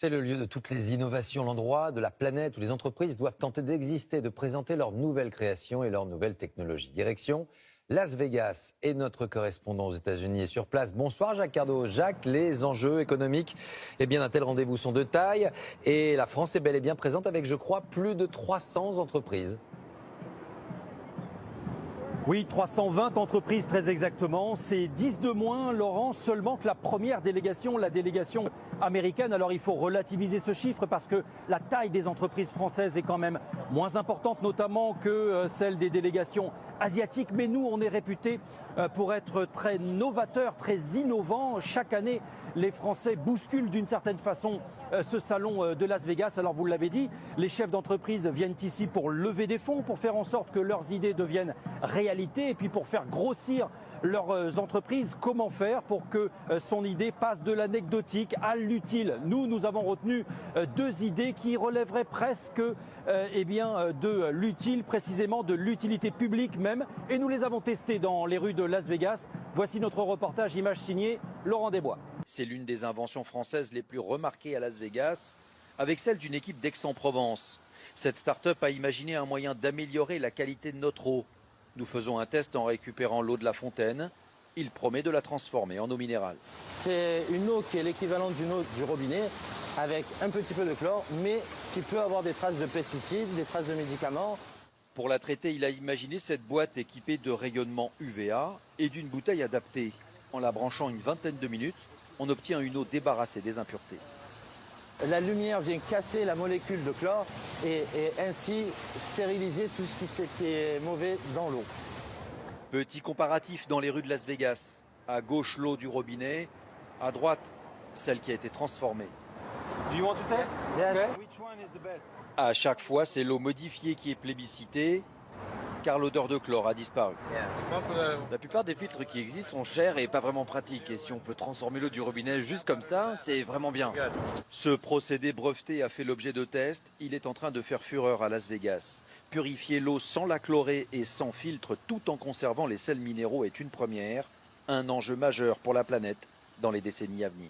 C'est le lieu de toutes les innovations, l'endroit de la planète où les entreprises doivent tenter d'exister, de présenter leurs nouvelles créations et leurs nouvelles technologies. Direction Las Vegas et notre correspondant aux États-Unis est sur place. Bonsoir Jacques Cardot. Jacques, les enjeux économiques d'un tel rendez-vous sont de taille et la France est bel et bien présente avec, je crois, plus de 300 entreprises. Oui, 320 entreprises très exactement. C'est 10 de moins, Laurent, seulement que la première délégation, la délégation américaine. Alors il faut relativiser ce chiffre parce que la taille des entreprises françaises est quand même moins importante, notamment que celle des délégations asiatiques. Mais nous, on est réputés pour être très novateurs, très innovants. Chaque année, les Français bousculent d'une certaine façon ce salon de Las Vegas. Alors vous l'avez dit, les chefs d'entreprise viennent ici pour lever des fonds, pour faire en sorte que leurs idées deviennent réalité et puis pour faire grossir leurs entreprises. Comment faire pour que son idée passe de l'anecdotique à l'utile? Nous avons retenu deux idées qui relèveraient presque de l'utile, précisément de l'utilité publique même. Et nous les avons testées dans les rues de Las Vegas. Voici notre reportage, image signée Laurent Desbois. C'est l'une des inventions françaises les plus remarquées à Las Vegas, avec celle d'une équipe d'Aix-en-Provence. Cette start-up a imaginé un moyen d'améliorer la qualité de notre eau. Nous faisons un test en récupérant l'eau de la fontaine. Il promet de la transformer en eau minérale. C'est une eau qui est l'équivalent d'une eau du robinet, avec un petit peu de chlore, mais qui peut avoir des traces de pesticides, des traces de médicaments. Pour la traiter, il a imaginé cette boîte équipée de rayonnement UVA et d'une bouteille adaptée. En la branchant une vingtaine de minutes, on obtient une eau débarrassée des impuretés. La lumière vient casser la molécule de chlore et ainsi stériliser tout ce qui est mauvais dans l'eau. Petit comparatif dans les rues de Las Vegas. À gauche, l'eau du robinet. À droite, celle qui a été transformée. Do you want to test? Yes. Okay. Which one is the best? À chaque fois, c'est l'eau modifiée qui est plébiscitée, car l'odeur de chlore a disparu. La plupart des filtres qui existent sont chers et pas vraiment pratiques. Et si on peut transformer l'eau du robinet juste comme ça, c'est vraiment bien. Ce procédé breveté a fait l'objet de tests. Il est en train de faire fureur à Las Vegas. Purifier l'eau sans la chlorer et sans filtre tout en conservant les sels minéraux est une première. Un enjeu majeur pour la planète dans les décennies à venir.